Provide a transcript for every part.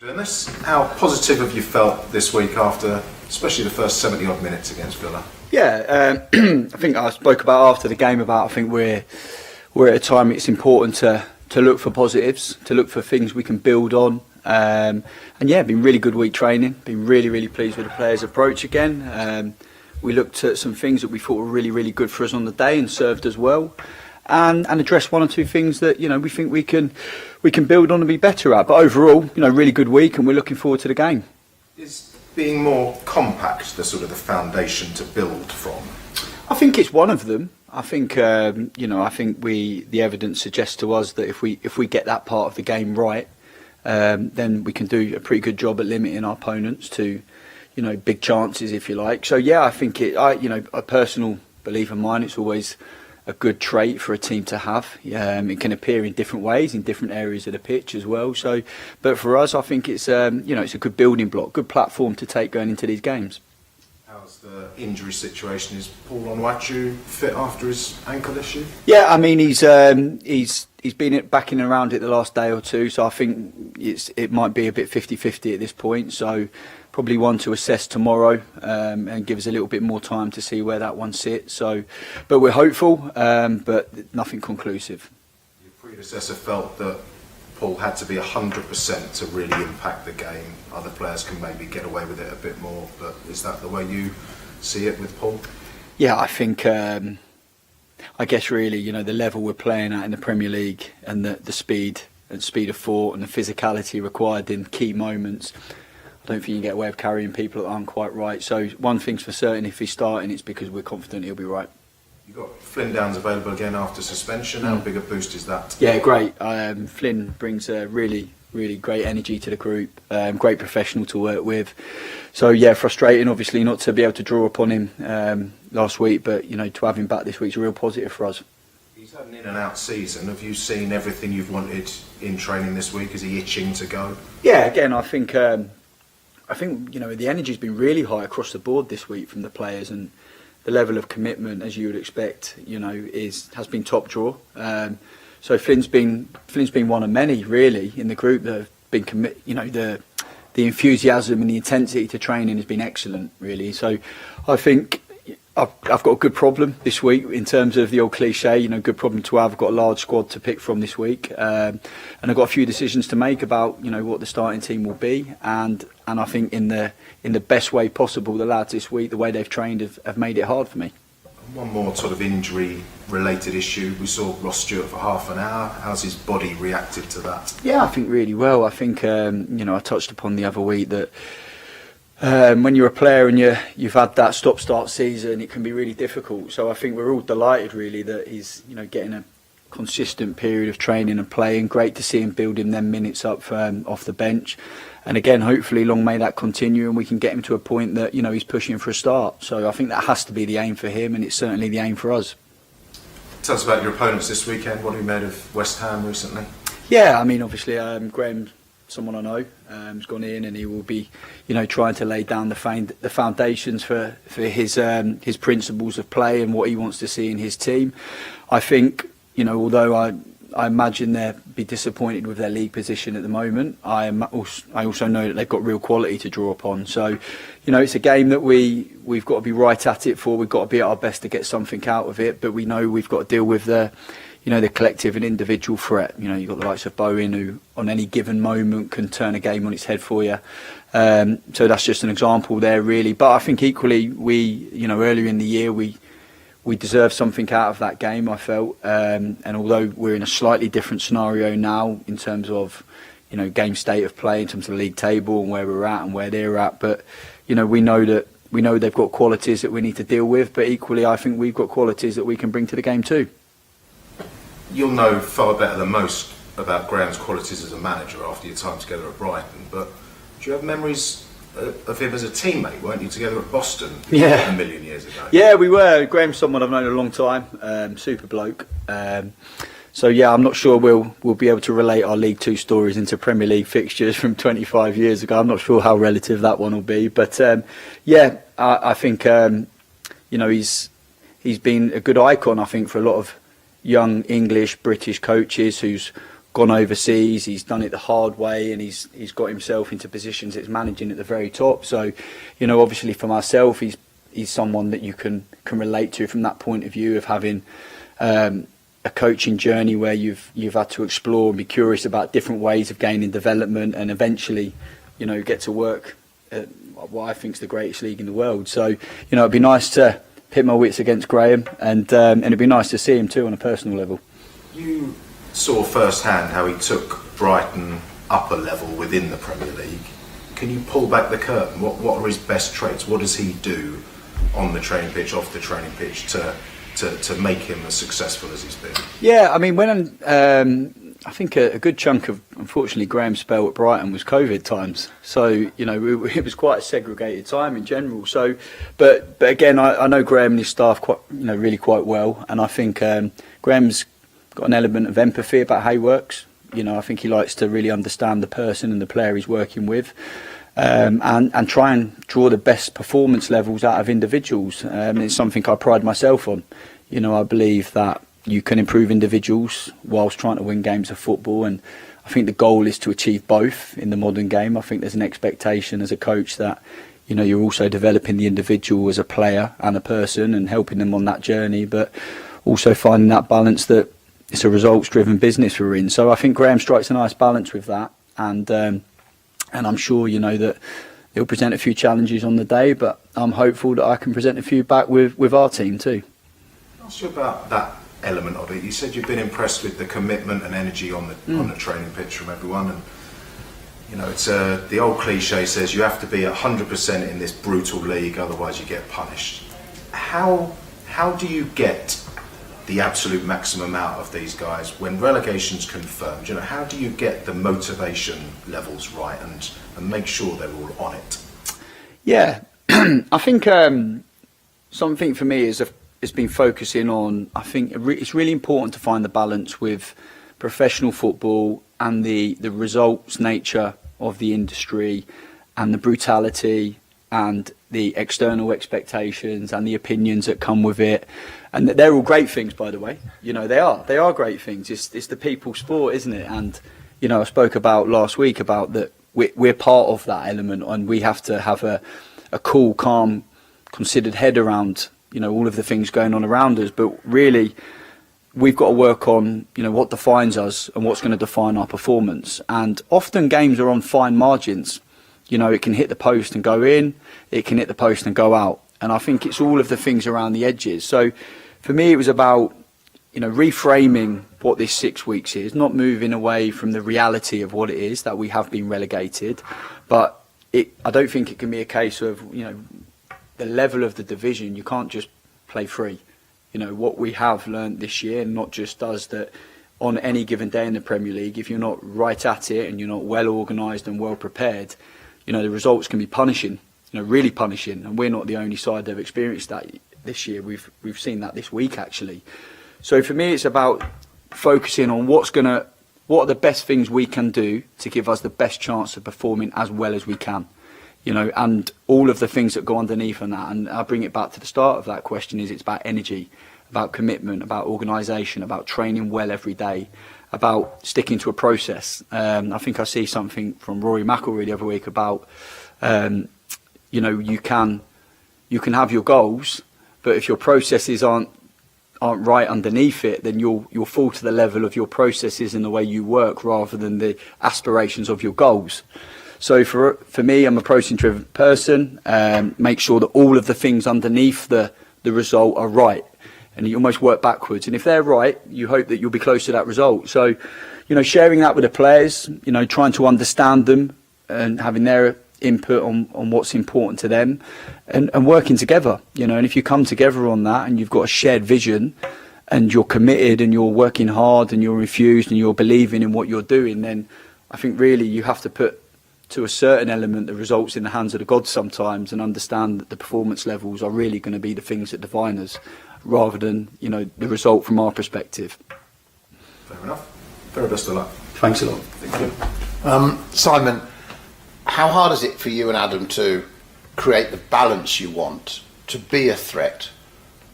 Dennis, how positive have you felt this week after, especially the first 70 odd minutes against Villa? Yeah, I think I spoke about after the game about I think we're at a time it's important to look for positives, to look for things we can build on. And yeah, been really good week training. Been really pleased with the players' approach again. We looked at some things that we thought were really good for us on the day and served us well. And address one or two things that we think we can build on and be better at. But overall, really good week, and we're looking forward to the game. Is being more compact the sort of the foundation to build from? I think it's one of them. I think I think the evidence suggests to us that if we get that part of the game right, then we can do a pretty good job at limiting our opponents to big chances, if you like. So yeah, I think a personal belief of mine, it's always a good trait for a team to have. It can appear in different ways in different areas of the pitch as well. So, but for us, I think it's it's a good building block, good platform to take going into these games. How's the injury situation? Is Paul Onwachu fit after his ankle issue? Yeah, I mean he's been back in and around it the last day or two, so I think it might be a bit 50-50 at this point. So probably one to assess tomorrow and give us a little bit more time to see where that one sits. So, but we're hopeful, but nothing conclusive. Your predecessor felt that Paul had to be 100% to really impact the game. Other players can maybe get away with it a bit more, but is that the way you see it with Paul? Yeah, I think I guess really the level we're playing at in the Premier League and the speed of thought and the physicality required in key moments, I don't think you can get away with carrying people that aren't quite right. So one thing's for certain, if he's starting, it's because we're confident he'll be right. You've got Flynn Downs available again after suspension. How big a boost is that? Yeah, great. Flynn brings a really great energy to the group. Great professional to work with. So yeah, frustrating obviously not to be able to draw upon him last week, but to have him back this week's a real positive for us. He's had an in and out season. Have you seen everything you've wanted in training this week? Is he itching to go? Yeah, again, I think the energy's been really high across the board this week from the players, and the level of commitment, as you would expect, has been top draw. So Flynn's been one of many really in the group that have been commit. The enthusiasm and the intensity to training has been excellent, really. So I think I've got a good problem this week in terms of the old cliche, good problem to have. I've got a large squad to pick from this week, and I've got a few decisions to make about what the starting team will be, and I think in the best way possible, the lads this week, the way they've trained, have made it hard for me. One more sort of injury-related issue. We saw Ross Stewart for half an hour. How's his body reacted to that? Yeah, I think really well. I think I touched upon the other week that when you're a player and you've had that stop-start season, it can be really difficult. So I think we're all delighted really that he's getting a consistent period of training and playing. Great to see him building them minutes up off the bench. And again, hopefully long may that continue and we can get him to a point that he's pushing for a start. So I think that has to be the aim for him, and it's certainly the aim for us. Tell us about your opponents this weekend. What have you made of West Ham recently? Yeah, I mean obviously Graham, someone I know, has gone in and he will be trying to lay down the foundations for his principles of play and what he wants to see in his team. I think although I imagine they'll be disappointed with their league position at the moment, I also know that they've got real quality to draw upon. So it's a game that we've got to be right at it for. We've got to be at our best to get something out of it, but we know we've got to deal with the collective and individual threat. You've got the likes of Bowen, who on any given moment can turn a game on its head for you. So that's just an example there really. But I think equally earlier in the year we deserved something out of that game, I felt, and although we're in a slightly different scenario now in terms of game state of play, in terms of the league table and where we're at and where they're at, but we know they've got qualities that we need to deal with, but equally I think we've got qualities that we can bring to the game too. You'll know far better than most about Graham's qualities as a manager after your time together at Brighton, but do you have memories of him as a teammate? Weren't you together at Boston a million years ago? Yeah, we were. Graham's someone I've known a long time, super bloke. So yeah, I'm not sure we'll be able to relate our League Two stories into Premier League fixtures from 25 years ago. I'm not sure how relative that one will be, but I think he's been a good icon, I think, for a lot of young English, British coaches who's gone overseas, he's done it the hard way, and he's got himself into positions that's managing at the very top. So, you know, obviously for myself, he's someone that you can relate to from that point of view of having a coaching journey where you've had to explore and be curious about different ways of gaining development, and eventually, you know, get to work at what I think is the greatest league in the world. So, you know, it'd be nice to pit my wits against Graham, and it'd be nice to see him too on a personal level. You saw firsthand how he took Brighton up a level within the Premier League. Can you pull back the curtain? What are his best traits? What does he do on the training pitch, off the training pitch, to make him as successful as he's been? Yeah, I mean, when I think a good chunk of, unfortunately, Graham's spell at Brighton was COVID times. So, you know, it was quite a segregated time in general. So, but again, I know Graham and his staff really quite well, and I think Graham's got an element of empathy about how he works. You know, I think he likes to really understand the person and the player he's working with, and try and draw the best performance levels out of individuals. It's something I pride myself on. You know, I believe that you can improve individuals whilst trying to win games of football, and I think the goal is to achieve both in the modern game. I think there's an expectation as a coach that, you know, you're also developing the individual as a player and a person and helping them on that journey, but also finding that balance that it's a results-driven business we're in. So I think Graham strikes a nice balance with that, and I'm sure, you know, that he'll present a few challenges on the day, but I'm hopeful that I can present a few back with our team too. I'll ask you about that element of it. You said you've been impressed with the commitment and energy on the training pitch from everyone, and you know, it's the old cliche says you have to be 100% in this brutal league, otherwise you get punished. How do you get the absolute maximum out of these guys when relegation's confirmed? You know, how do you get the motivation levels right and make sure they're all on it? Yeah, I think something for me has been focusing on, I think it's really important to find the balance with professional football and the results nature of the industry, and the brutality and the external expectations and the opinions that come with it. And they're all great things, by the way. You know, they are great things. It's the people sport, isn't it? And, you know, I spoke about last week about that we're part of that element, and we have to have a cool, calm, considered head around, you know, all of the things going on around us. But really, we've got to work on, you know, what defines us and what's going to define our performance. And often games are on fine margins. You know, it can hit the post and go in, it can hit the post and go out. And I think it's all of the things around the edges. So for me, it was about, you know, reframing what this 6 weeks is, not moving away from the reality of what it is, that we have been relegated. But I don't think it can be a case of, you know, the level of the division, you can't just play free. You know, what we have learned this year, not just us, that on any given day in the Premier League, if you're not right at it and you're not well organised and well prepared, you know, the results can be punishing, you know, really punishing. And we're not the only side that have experienced that this year. We've seen that this week, actually. So for me, it's about focusing on what are the best things we can do to give us the best chance of performing as well as we can. You know, and all of the things that go underneath on that. And I bring it back to the start of that question, is it's about energy, about commitment, about organisation, about training well every day, about sticking to a process. I think I see something from Rory McIlroy the other week about, you know, you can have your goals, but if your processes aren't right underneath it, then you'll fall to the level of your processes and the way you work rather than the aspirations of your goals. So for me, I'm a process-driven person. Make sure that all of the things underneath the result are right, and you almost work backwards. And if they're right, you hope that you'll be close to that result. So, you know, sharing that with the players, you know, trying to understand them and having their input on what's important to them, and working together. You know, and if you come together on that and you've got a shared vision and you're committed and you're working hard and you're infused and you're believing in what you're doing, then I think really you have to put to a certain element the results in the hands of the gods sometimes, and understand that the performance levels are really going to be the things that define us rather than, you know, the result from our perspective. Fair enough. Very best of luck. Thanks a lot. Thank you. Simon, how hard is it for you and Adam to create the balance you want to be a threat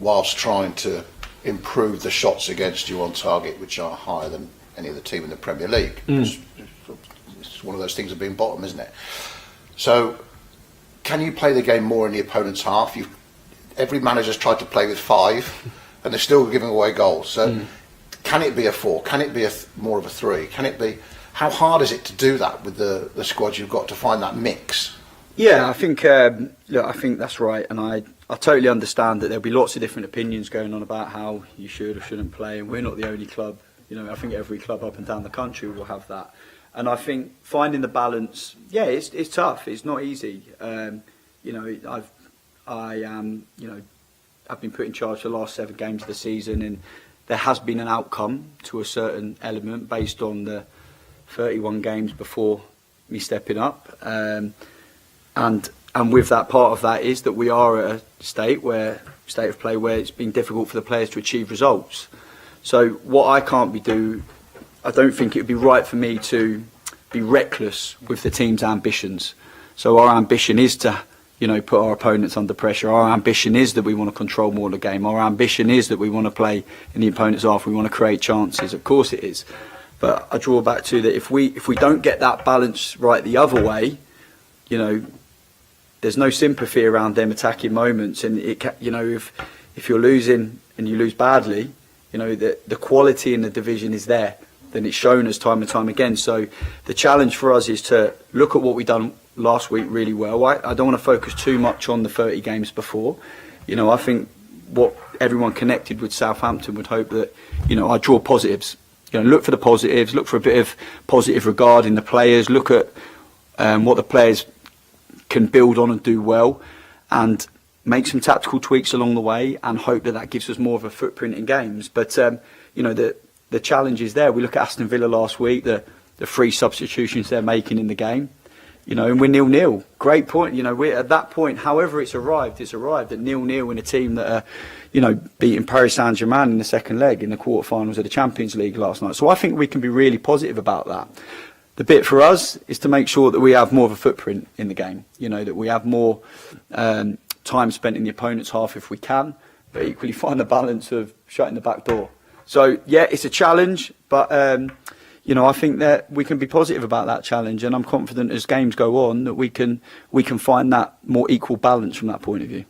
whilst trying to improve the shots against you on target, which are higher than any other team in the Premier League. It's one of those things of being bottom, isn't it? So, can you play the game more in the opponent's half? Every manager's tried to play with 5, and they're still giving away goals. So, can it be a 4? Can it be more of a 3? Can it be? How hard is it to do that with the squad you've got to find that mix? Yeah, I think I think that's right, and I totally understand that there'll be lots of different opinions going on about how you should or shouldn't play, and we're not the only club. I think every club up and down the country will have that, and I think finding the balance, it's tough. It's not easy. I've been put in charge for the last 7 games of the season, and there has been an outcome to a certain element based on the 31 games before me stepping up. And with that, part of that is that we are at a state of play where it's been difficult for the players to achieve results. So what I don't think it would be right for me to be reckless with the team's ambitions. So our ambition is to, put our opponents under pressure. Our ambition is that we want to control more of the game. Our ambition is that we want to play in the opponent's half. We want to create chances. Of course it is. But I draw back to that if we don't get that balance right the other way, there's no sympathy around them attacking moments, and if you're losing and you lose badly, the quality in the division is there. Then it's shown us time and time again. So the challenge for us is to look at what we've done last week really well. I don't want to focus too much on the 30 games before. I think what everyone connected with Southampton would hope that I draw positives. Look for the positives. Look for a bit of positive regard in the players. Look at what the players can build on and do well, and make some tactical tweaks along the way, and hope that gives us more of a footprint in games. But the challenge is there. We look at Aston Villa last week, the 3 substitutions they're making in the game, and we're 0-0. Great point. We're at that point. However, it's arrived at 0-0 in a team that are, beating Paris Saint-Germain in the second leg in the quarterfinals of the Champions League last night. So I think we can be really positive about that. The bit for us is to make sure that we have more of a footprint in the game, that we have more time spent in the opponent's half if we can, but equally find the balance of shutting the back door. So, it's a challenge, but, I think that we can be positive about that challenge, and I'm confident as games go on that we can find that more equal balance from that point of view.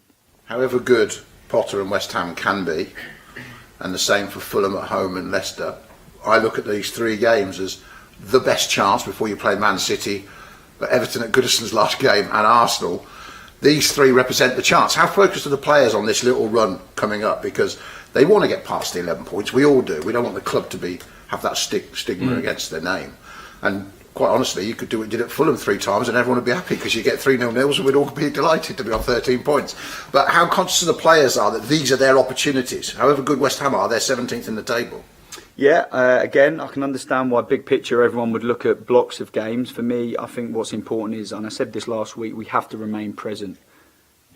However good Potter and West Ham can be, and the same for Fulham at home and Leicester, I look at these 3 games as the best chance before you play Man City, Everton at Goodison's last game, and Arsenal. These 3 represent the chance. How focused are the players on this little run coming up? Because they want to get past the 11 points. We all do. We don't want the club to have that stigma against their name. And quite honestly, you could do what you did at Fulham 3 times and everyone would be happy because you get 3-0 and we'd all be delighted to be on 13 points. But how conscious the players are that these are their opportunities? However good West Ham are, they're 17th in the table. Yeah, again, I can understand why big picture everyone would look at blocks of games. For me, I think what's important is, and I said this last week, we have to remain present.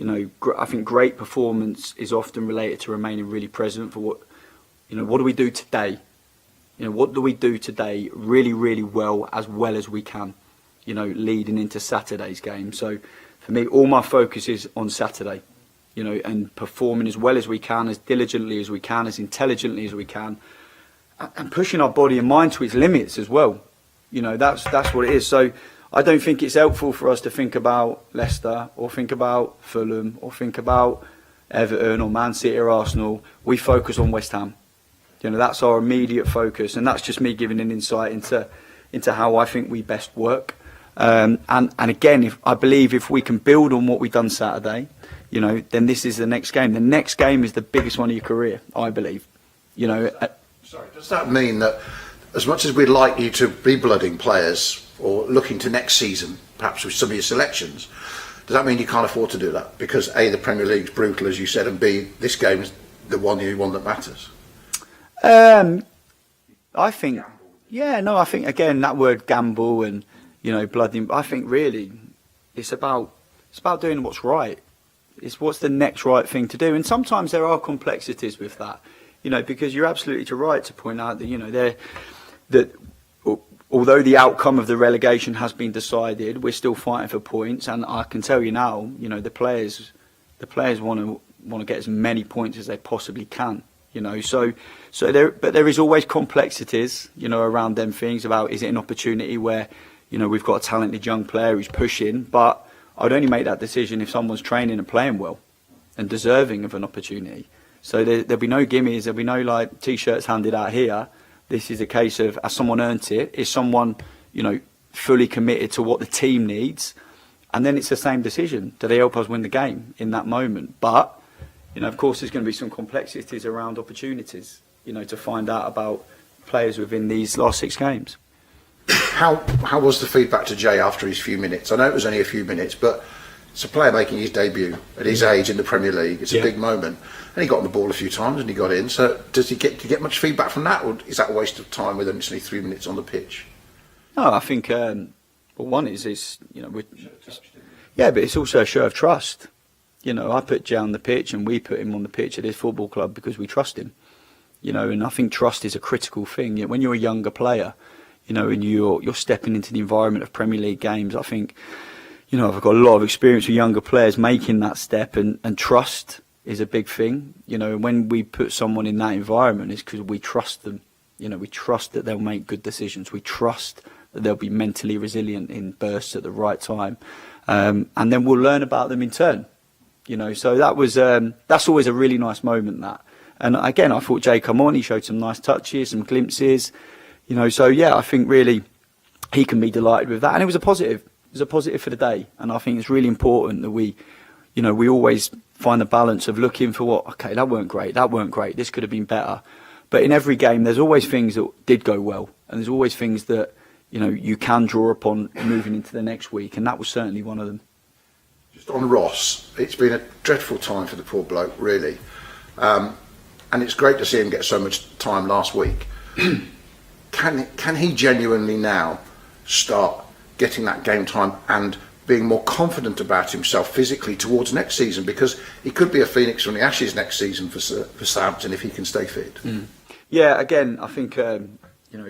I think great performance is often related to remaining really present for what do we do today? What do we do today really, really well as we can, leading into Saturday's game. So for me, all my focus is on Saturday, and performing as well as we can, as diligently as we can, as intelligently as we can, and pushing our body and mind to its limits as well. That's what it is. So I don't think it's helpful for us to think about Leicester or think about Fulham or think about Everton or Man City or Arsenal. We focus on West Ham. That's our immediate focus, and that's just me giving an insight into how I think we best work. And again, I believe if we can build on what we've done Saturday, then this is the next game. The next game is the biggest one of your career, I believe. Sorry, does that mean that as much as we'd like you to be blooding players or looking to next season, perhaps with some of your selections, does that mean you can't afford to do that? Because A, the Premier League's brutal, as you said, and B, this game's the one that matters? I think, I think, again, that word gamble and, blooding, I think really it's about doing what's right. It's what's the next right thing to do. And sometimes there are complexities with that. Because you're absolutely right to point out that, that although the outcome of the relegation has been decided, we're still fighting for points. And I can tell you now, the players want to get as many points as they possibly can. you know. So there is always complexities, you know, around them things about, is it an opportunity where, you know, we've got a talented young player who's pushing, but I'd only make that decision if someone's training and playing well and deserving of an opportunity. So there'll be no gimmies, there'll be no like T-shirts handed out here. This is a case of, has someone earned it? Is someone, you know, fully committed to what the team needs? And then it's the same decision. Do they help us win the game in that moment? But, you know, of course, there's going to be some complexities around opportunities, you know, to find out about players within these last 6 games. How was the feedback to Jay after his few minutes? I know it was only a few minutes, but it's a player making his debut at his age in the Premier League. It's a big moment. And he got on the ball a few times and he got in. So does he get much feedback from that, or is that a waste of time with only 3 minutes on the pitch? No, I think, well, one is you know, yeah, but it's also a show of trust. You know, I put Jay on the pitch and we put him on the pitch at his football club because we trust him. You know, and I think trust is a critical thing. When you're a younger player, you know, and you're stepping into the environment of Premier League games, I think, you know, I've got a lot of experience with younger players making that step, and trust is a big thing. You know, when we put someone in that environment, it's because we trust them. You know, we trust that they'll make good decisions. We trust that they'll be mentally resilient in bursts at the right time. And then we'll learn about them in turn. You know, so that's always a really nice moment, that. And again, I thought Jay come on, he showed some nice touches, some glimpses. You know, so yeah, I think really he can be delighted with that. And it was a positive. It was a positive for the day. And I think it's really important that we always find the balance of looking for okay, that weren't great, this could have been better. But in every game, there's always things that did go well. And there's always things that, you know, you can draw upon moving into the next week. And that was certainly one of them. Just on Ross, it's been a dreadful time for the poor bloke, really. And it's great to see him get so much time last week. Can he genuinely now start getting that game time and being more confident about himself physically towards next season? Because he could be a phoenix from the ashes next season for Southampton if he can stay fit. Yeah, again, I think you know,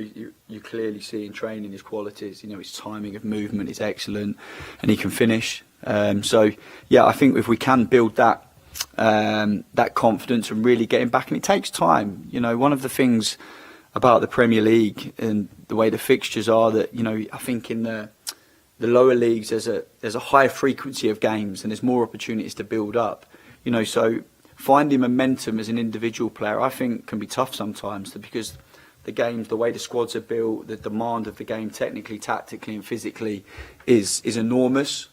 you clearly see in training his qualities. You know, his timing of movement is excellent, and he can finish. So yeah, I think if we can build that confidence and really get him back, and it takes time. You know, one of the things about the Premier League and the way the fixtures are, that, you know, I think in the lower leagues there's a higher frequency of games and there's more opportunities to build up. You know, so finding momentum as an individual player, I think, can be tough sometimes, because the games, the way the squads are built, the demand of the game technically, tactically and physically is enormous.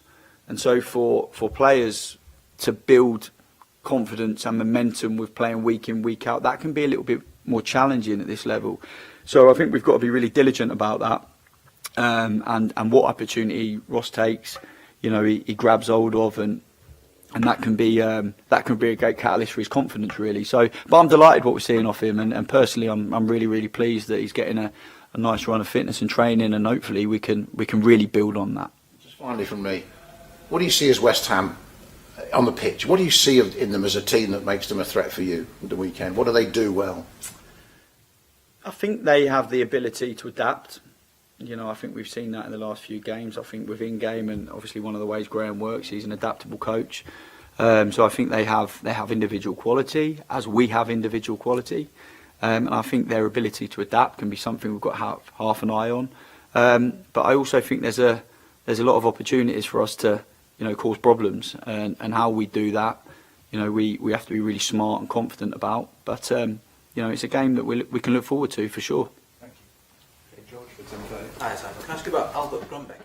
And so for players to build confidence and momentum with playing week in, week out, that can be a little bit more challenging at this level. So I think we've got to be really diligent about that. And what opportunity Ross takes, you know, he grabs hold of, and that can be a great catalyst for his confidence, really. So, but I'm delighted what we're seeing off him, and personally, I'm really, really pleased that he's getting a nice run of fitness and training, and hopefully we can really build on that. Just finally from me, what do you see as West Ham on the pitch? What do you see in them as a team that makes them a threat for you at the weekend? What do they do well? I think they have the ability to adapt. You know, I think we've seen that in the last few games. I think within game, and obviously one of the ways Graham works, he's an adaptable coach. So I think they have individual quality, as we have individual quality. And I think their ability to adapt can be something we've got half an eye on. But I also think there's a lot of opportunities for us to, you know, cause problems, and how we do that, you know, we have to be really smart and confident about. But you know, it's a game that we can look forward to for sure. Thank you. Okay, George, for Tim. Hi, Simon. Can I ask you about Albert Grumbeck?